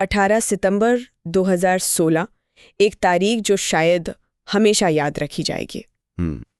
18 सितंबर 2016, एक तारीख जो शायद हमेशा याद रखी जाएगी।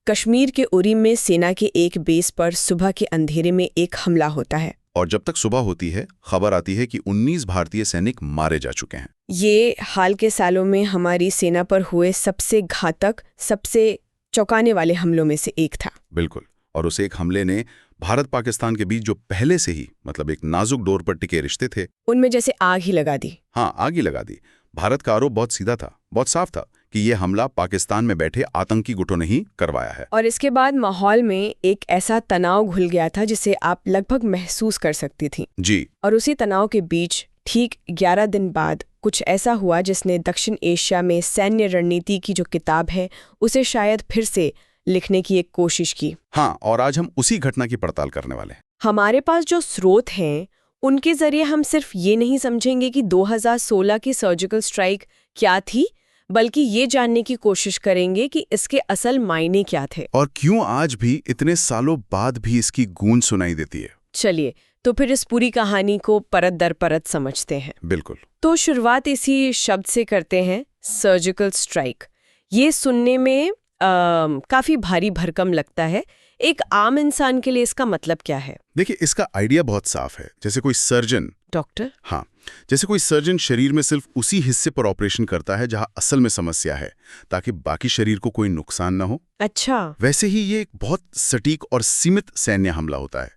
कश्मीर के उरी में सेना के एक बेस पर सुबह के अंधेरे में एक हमला होता है। और जब तक सुबह होती है, खबर आती है कि 19 भारतीय सैनिक मारे जा चुके हैं। ये हाल के सालों में हमारी सेना पर हुए सबसे घातक, सबसे चौंकाने वाले हमलों में से एक था। बिल्कुल। और उस एक हमले ने भारत पाकिस्तान के बीच जो पहले से ही एक नाजुक डोर पर टिके रिश्ते थे, उनमें जैसे आग ही लगा दी। हाँ, आग ही लगा दी। भारत का आरोप बहुत सीधा था, बहुत साफ था कि ये हमला पाकिस्तान में बैठे आतंकी गुटों ने ही करवाया है। और इसके बाद माहौल में एक ऐसा तनाव घुल गया था जिसे आप लगभग महसूस कर सकती थी। जी। और उसी तनाव के बीच ठीक 11 दिन बाद कुछ ऐसा हुआ जिसने दक्षिण एशिया में सैन्य रणनीति की जो किताब है उसे शायद फिर से लिखने की एक कोशिश की। हाँ, और आज हम उसी घटना की पड़ताल करने वाले हैं। हमारे पास जो स्रोत हैं उनके जरिए हम सिर्फ ये नहीं समझेंगे कि 2016 की सर्जिकल स्ट्राइक क्या थी, बल्कि ये जानने की कोशिश करेंगे कि इसके असल मायने क्या थे और क्यों आज भी इतने सालों बाद भी इसकी गूंज सुनाई देती है। चलिए तो फिर इस पूरी कहानी को परत दर परत समझते हैं। बिल्कुल। तो शुरुआत इसी शब्द से करते हैं, सर्जिकल स्ट्राइक। ये सुनने में काफी भारी भरकम लगता है। एक आम इंसान के लिए इसका मतलब क्या है? देखिए, इसका आइडिया बहुत साफ है। जैसे कोई सर्जन, डॉक्टर, हाँ, जैसे कोई सर्जन शरीर में सिर्फ उसी हिस्से पर ऑपरेशन करता है जहां असल में समस्या है, ताकि बाकी शरीर को कोई नुकसान न हो। अच्छा। वैसे ही ये एक बहुत सटीक और सीमित सैन्य हमला होता है।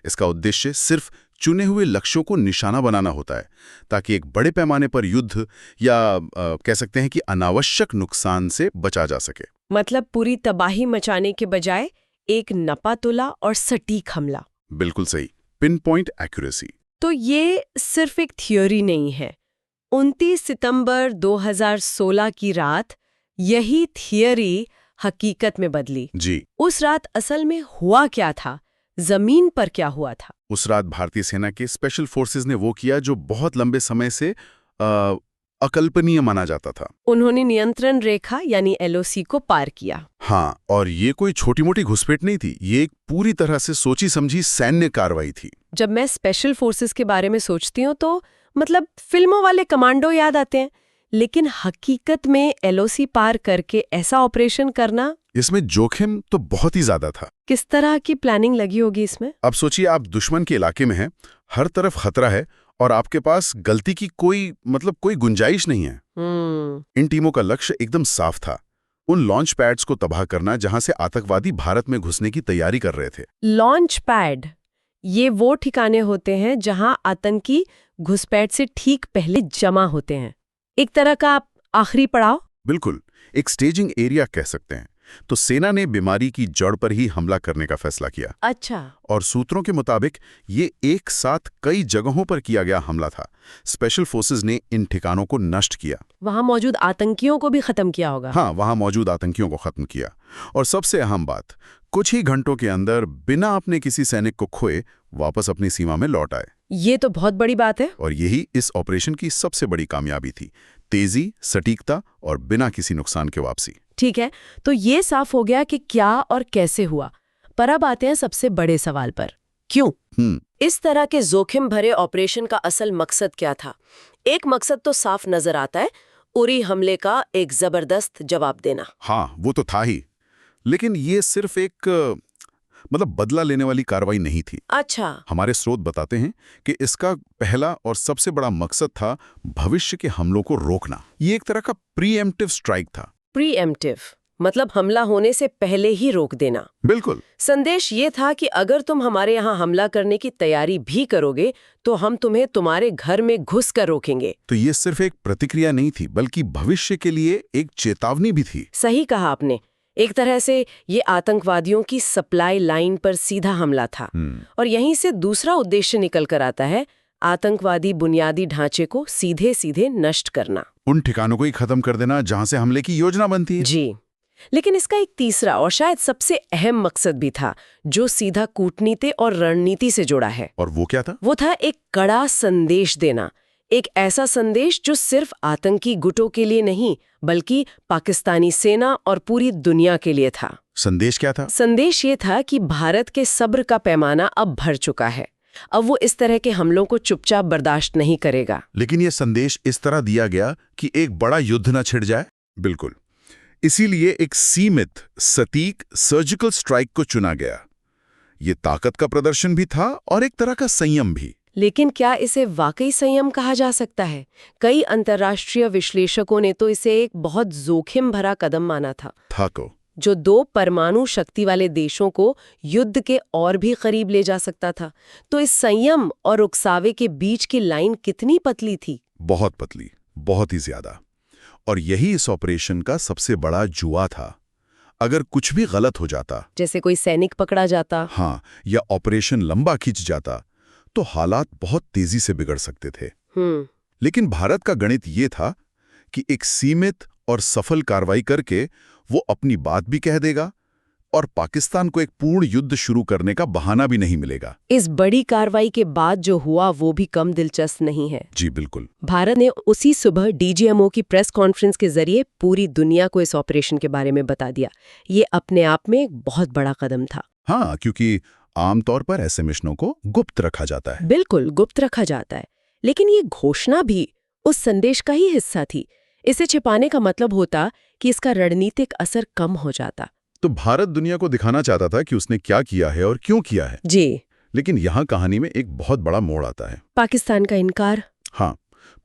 इसका उद्देश्य सिर्फ चुने हुए लक्ष्यों को निशाना बनाना होता है, ताकि एक बड़े पैमाने पर युद्ध या कह सकते हैं कि अनावश्यक नुकसान से बचा जा सके। मतलब पूरी तबाही मचाने के बजाय एक नपातुला और सटीक हमला। बिल्कुल सही, पिन पॉइंट एक्यूरेसी। तो ये सिर्फ एक थियोरी नहीं है। 29 सितंबर 2016 की रात यही थियोरी हकीकत में बदली। जी। उस रात असल में हुआ क्या था, जमीन पर क्या हुआ था? उस रात भारतीय सेना के स्पेशल फोर्सेस ने वो किया जो बहुत लंबे समय से अकल्पनीय माना जाता था। उन्होंने नियंत्रण रेखा यानी LOC को पार किया। हाँ, और ये कोई छोटी मोटी घुसपैठ नहीं थी, ये एक पूरी तरह से सोची समझी सैन्य कार्रवाई थी। जब मैं स्पेशल फोर्सेस के बारे में सोचती हूँ तो मतलब फिल्मों वाले कमांडो याद आते हैं, लेकिन हकीकत में LOC पार करके ऐसा ऑपरेशन करना, इसमें जोखिम तो बहुत ही ज्यादा था। किस तरह की प्लानिंग लगी होगी इसमें? अब सोचिए, आप दुश्मन के इलाके में हैं, हर तरफ खतरा है और आपके पास गलती की कोई गुंजाइश नहीं है। इन टीमों का लक्ष्य एकदम साफ था, उन लॉन्च पैड्स को तबाह करना जहां से आतंकवादी भारत में घुसने की तैयारी कर रहे थे। लॉन्च पैड, ये वो ठिकाने होते हैं जहां आतंकी घुसपैठ से ठीक पहले जमा होते हैं, एक तरह का आखिरी पड़ाव। बिल्कुल, एक स्टेजिंग एरिया कह सकते हैं। तो सेना ने बीमारी की जड़ पर ही हमला करने का फैसला किया। अच्छा। और सूत्रों के मुताबिक ये एक साथ कई जगहों पर किया गया हमला था। स्पेशल फोर्सेस ने इन ठिकानों को नष्ट किया। वहां मौजूद आतंकियों को भी खत्म किया होगा। हाँ, वहां मौजूद आतंकियों को खत्म किया। और सबसे अहम बात, कुछ ही घंटों के अंदर बिना अपने किसी सैनिक को खोए वापस अपनी सीमा में लौट आए। ये तो बहुत बड़ी बात है। और यही इस ऑपरेशन की सबसे बड़ी कामयाबी थी, तेजी, सटीकता और बिना किसी नुकसान के वापसी। ठीक है, तो ये साफ हो गया कि क्या और कैसे हुआ, पर अब आते हैं सबसे बड़े सवाल पर, क्यों? इस तरह के जोखिम भरे ऑपरेशन का असल मकसद क्या था? एक मकसद तो साफ नजर आता है, उरी हमले का एक जबरदस्त जवाब देना। हाँ, वो तो था ही, लेकिन ये सिर्फ एक बदला लेने वाली कार्रवाई नहीं थी। अच्छा। हमारे स्रोत बताते हैं कि इसका पहला और सबसे बड़ा मकसद था भविष्य के हमलों को रोकना। ये एक तरह का प्रीएम्प्टिव स्ट्राइक था। प्रीएम्प्टिव मतलब हमला होने से पहले ही रोक देना। बिल्कुल। संदेश ये था कि अगर तुम हमारे यहाँ हमला करने की तैयारी भी करोगे तो हम तुम्हें तुम्हारे घर में घुस कर रोकेंगे। तो ये सिर्फ एक प्रतिक्रिया नहीं थी, बल्कि भविष्य के लिए एक चेतावनी भी थी। सही कहा आपने। एक तरह से ये आतंकवादियों की सप्लाई लाइन पर सीधा हमला था। और यहीं से दूसरा उद्देश्य निकल कर आता है, आतंकवादी बुनियादी ढांचे को सीधे सीधे नष्ट करना, उन ठिकानों को ही खत्म कर देना जहां से हमले की योजना बनती है। जी। लेकिन इसका एक तीसरा और शायद सबसे अहम मकसद भी था, जो सीधा कूटनीति और रणनीति से जुड़ा है। और वो क्या था? वो था एक कड़ा संदेश देना, एक ऐसा संदेश जो सिर्फ आतंकी गुटों के लिए नहीं बल्कि पाकिस्तानी सेना और पूरी दुनिया के लिए था। संदेश क्या था? संदेश ये था कि भारत के सब्र का पैमाना अब भर चुका है। अब वो इस तरह के हमलों को चुपचाप बर्दाश्त नहीं करेगा। लेकिन ये संदेश इस तरह दिया गया कि एक बड़ा युद्ध न छिड़ जाए। बिल्कुल। इसीलिए एक सीमित, सटीक सर्जिकल स्ट्राइक को चुना गया। ये ताकत का प्रदर्शन भी था और एक तरह का संयम भी। लेकिन क्या इसे वाकई संयम कहा जा सकता है? कई अंतर्राष्ट्रीय विश्लेषकों ने तो इसे एक बहुत जोखिम भरा कदम माना था जो 2 परमाणु शक्ति वाले देशों को युद्ध के और भी करीब ले जा सकता था। तो इस संयम और उकसावे के बीच की लाइन कितनी पतली थी? बहुत पतली, बहुत ही ज्यादा। और यही इस ऑपरेशन का सबसे बड़ा जुआ था। अगर कुछ भी गलत हो जाता, जैसे कोई सैनिक पकड़ा जाता, हाँ, या ऑपरेशन लंबा खिंच जाता, तो हालात बहुत तेजी से बिगड़ सकते थे। लेकिन भारत का गणित ये था कि एक सीमित और सफल कार्रवाई करके वो अपनी बात भी कह देगा और पाकिस्तान को एक पूर्ण युद्ध शुरू करने का बहाना भी नहीं मिलेगा। इस बड़ी कार्रवाई के बाद जो हुआ वो भी कम दिलचस्प नहीं है। जी बिल्कुल। भारत ने उसी सुबह डीजीएमओ की प्रेस कॉन्फ्रेंस के जरिए पूरी दुनिया को इस ऑपरेशन के बारे में बता दिया। ये अपने आप में एक बहुत बड़ा कदम था। हाँ, क्योंकि आमतौर पर ऐसे मिशनों को गुप्त रखा जाता है। बिल्कुल गुप्त रखा जाता है, लेकिन ये घोषणा भी उस संदेश का ही हिस्सा थी। इसे छिपाने का मतलब होता कि इसका रणनीतिक असर कम हो जाता। तो भारत दुनिया को दिखाना चाहता था कि उसने क्या किया है और क्यों किया है। जी। लेकिन यहाँ कहानी में एक बहुत बड़ा मोड़ आता है। पाकिस्तान का इनकार। हाँ,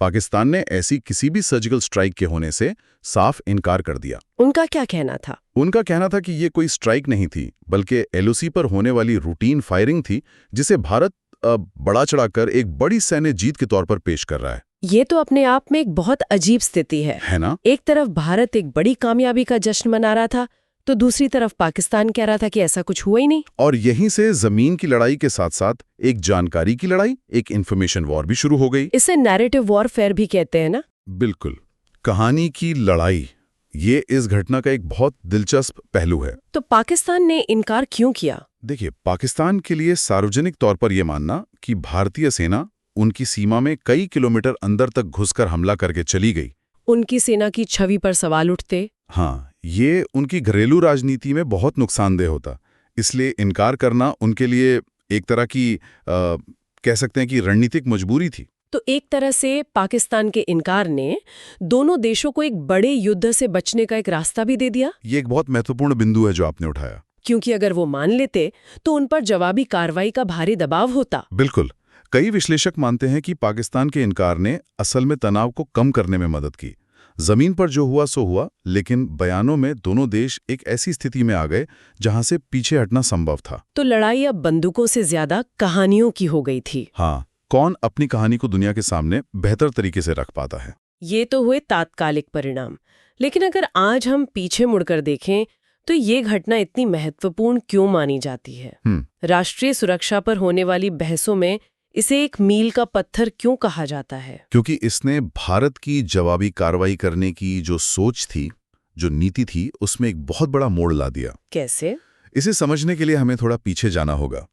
पाकिस्तान ने ऐसी किसी भी सर्जिकल स्ट्राइक के होने से साफ इनकार कर दिया। उनका क्या कहना था? उनका कहना था कि ये कोई स्ट्राइक नहीं थी, बल्कि एलओसी पर होने वाली रूटीन फायरिंग थी, जिसे भारत बढ़ा चढ़ाकर एक बड़ी सैन्य जीत के तौर पर पेश कर रहा है। ये तो अपने आप में एक बहुत अजीब स्थिति है ना? एक तरफ भारत एक बड़ी कामयाबी का जश्न मना रहा था, तो दूसरी तरफ पाकिस्तान कह रहा था कि ऐसा कुछ हुआ ही नहीं। और यहीं से जमीन की लड़ाई के साथ साथ एक जानकारी की लड़ाई, एक इंफॉर्मेशन वॉर भी शुरू हो गई। इसे नैरेटिव वॉरफेयर भी कहते हैं ना? बिल्कुल, कहानी की लड़ाई, ये इस घटना का एक बहुत दिलचस्प पहलू है। तो पाकिस्तान ने इनकार क्यों किया? देखिए, पाकिस्तान के लिए सार्वजनिक तौर पर यह मानना कि भारतीय सेना उनकी सीमा में कई किलोमीटर अंदर तक घुसकर हमला करके चली गई, उनकी सेना की छवि पर सवाल उठते। हाँ, ये उनकी घरेलू राजनीति में बहुत नुकसानदेह होता। इसलिए इनकार करना उनके लिए एक तरह की कह सकते हैं कि रणनीतिक मजबूरी थी। तो एक तरह से पाकिस्तान के इनकार ने दोनों देशों को एक बड़े युद्ध से बचने का एक रास्ता भी दे दिया। ये एक बहुत महत्वपूर्ण बिंदु है जो आपने उठाया, क्योंकि अगर वो मान लेते तो उन पर जवाबी कार्रवाई का भारी दबाव होता। बिल्कुल। कई विश्लेषक मानते हैं कि पाकिस्तान के इनकार ने असल में तनाव को कम करने में मदद की। जमीन पर जो हुआ सो हुआ, लेकिन बयानों में दोनों देश एक ऐसी स्थिति में आ गए जहां से पीछे हटना संभव था। तो लड़ाई अब बंदूकों से ज्यादा कहानियों की हो गई थी। हाँ, कौन अपनी कहानी को दुनिया के सामने बेहतर तरीके से रख पाता है। ये तो हुए तात्कालिक परिणाम, लेकिन अगर आज हम पीछे मुड़कर देखें तो ये घटना इतनी महत्वपूर्ण क्यों मानी जाती है? राष्ट्रीय सुरक्षा पर होने वाली बहसों में इसे एक मील का पत्थर क्यों कहा जाता है? क्योंकि इसने भारत की जवाबी कार्रवाई करने की जो सोच थी, जो नीति थी, उसमें एक बहुत बड़ा मोड़ ला दिया। कैसे? इसे समझने के लिए हमें थोड़ा पीछे जाना होगा।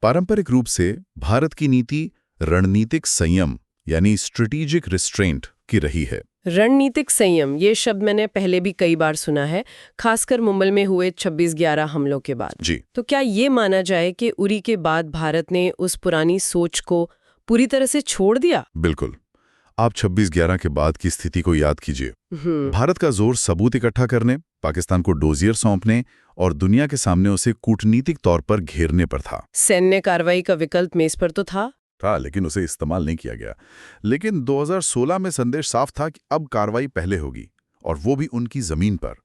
पारंपरिक रूप से भारत की नीति रणनीतिक संयम यानी स्ट्रेटेजिक रिस्ट्रेंट की रही है। रणनीतिक संयम, ये शब्द मैंने पहले भी कई बार सुना है, खासकर मुंबई में हुए 26/11 हमलों के बाद। जी। तो क्या ये माना जाए कि उरी के बाद भारत ने उस पुरानी सोच को पूरी तरह से छोड़ दिया? बिल्कुल। आप 26/11 के बाद की स्थिति को याद कीजिए। भारत का जोर सबूत इकट्ठा करने, पाकिस्तान को डोजियर सौंपने और दुनिया के सामने उसे कूटनीतिक तौर पर घेरने पर था। सैन्य कार्रवाई का विकल्प मेज पर तो था, लेकिन उसे इस्तेमाल नहीं किया गया। लेकिन 2016 में संदेश साफ था कि अब कार्रवाई पहले होगी, और वो भी उनकी जमीन पर।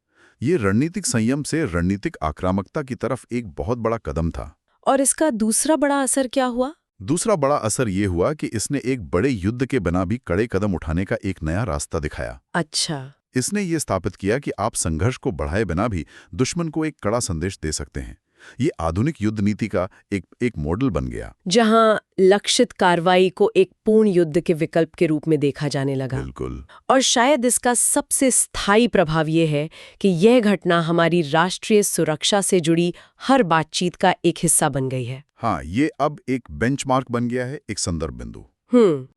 ये रणनीतिक संयम से रणनीतिक आक्रामकता की तरफ एक बहुत बड़ा कदम था। और इसका दूसरा बड़ा असर क्या हुआ? दूसरा बड़ा असर ये हुआ कि इसने एक बड़े युद्ध के बिना भी कड़े कदम उठाने का एक नया रास्ता दिखाया। अच्छा। इसने ये स्थापित किया कि आप संघर्ष को बढ़ाए बिना भी दुश्मन को एक कड़ा संदेश दे सकते हैं। ये आधुनिक युद्ध नीति का एक मॉडल बन गया, जहां लक्षित कार्रवाई को एक पूर्ण युद्ध के विकल्प के रूप में देखा जाने लगा। बिल्कुल। और शायद इसका सबसे स्थायी प्रभाव ये है कि यह घटना हमारी राष्ट्रीय सुरक्षा से जुड़ी हर बातचीत का एक हिस्सा बन गई है। हाँ, ये अब एक बेंचमार्क बन गया है, एक संदर्भ बिंदु।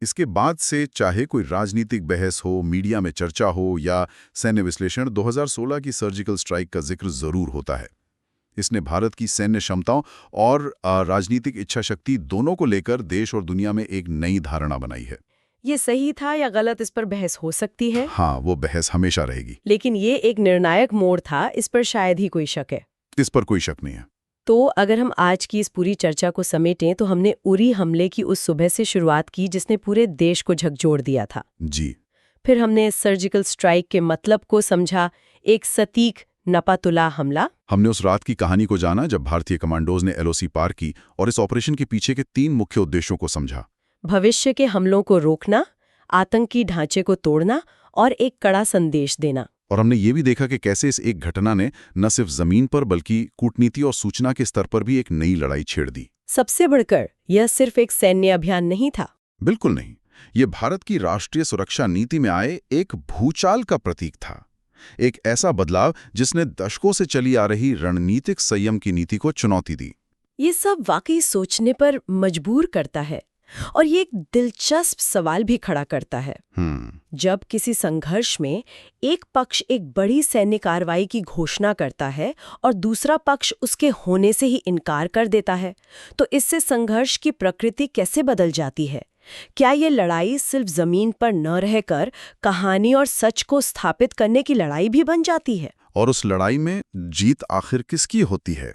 इसके बाद से चाहे कोई राजनीतिक बहस हो, मीडिया में चर्चा हो या सैन्य विश्लेषण, 2016 की सर्जिकल स्ट्राइक का जिक्र जरूर होता है। इसने भारत की सैन्य क्षमताओं और राजनीतिक इच्छा शक्ति दोनों को लेकर देश और दुनिया में एक नई धारणा बनाई है। ये सही था या गलत, इस पर बहस हो सकती है। हाँ, वो बहस हमेशा रहेगी। लेकिन ये एक निर्णायक मोड़ था, इस पर शायद ही कोई शक है। इस पर कोई शक नहीं है। तो अगर हम आज की इस पूरी चर्चा को समेटें तो हमने उरी हमले की उस सुबह से शुरुआत की जिसने पूरे देश को झकझोर दिया था। जी। फिर हमने सर्जिकल स्ट्राइक के मतलब को समझा, एक सटीक नपातुला हमला। हमने उस रात की कहानी को जाना जब भारतीय कमांडोज ने एलओसी पार की और इस ऑपरेशन के पीछे के 3 मुख्य उद्देश्यों को समझा। भविष्य के हमलों को रोकना, आतंकी ढांचे को तोड़ना और एक कड़ा संदेश देना। और हमने ये भी देखा कि कैसे इस एक घटना ने न सिर्फ जमीन पर बल्कि कूटनीति और सूचना के स्तर पर भी एक नई लड़ाई छेड़ दी। सबसे बढ़कर यह सिर्फ एक सैन्य अभियान नहीं था। बिल्कुल नहीं, ये भारत की राष्ट्रीय सुरक्षा नीति में आए एक भूचाल का प्रतीक था। एक ऐसा बदलाव जिसने दशकों से चली आ रही रणनीतिक संयम की नीति को चुनौती दी। ये सब वाकई सोचने पर मजबूर करता है और ये एक दिलचस्प सवाल भी खड़ा करता है। जब किसी संघर्ष में एक पक्ष एक बड़ी सैन्य कार्रवाई की घोषणा करता है और दूसरा पक्ष उसके होने से ही इनकार कर देता है, तो इससे संघर्ष की प्रकृति कैसे बदल जाती है? क्या ये लड़ाई सिर्फ जमीन पर न रहकर कहानी और सच को स्थापित करने की लड़ाई भी बन जाती है? और उस लड़ाई में जीत आखिर किसकी होती है?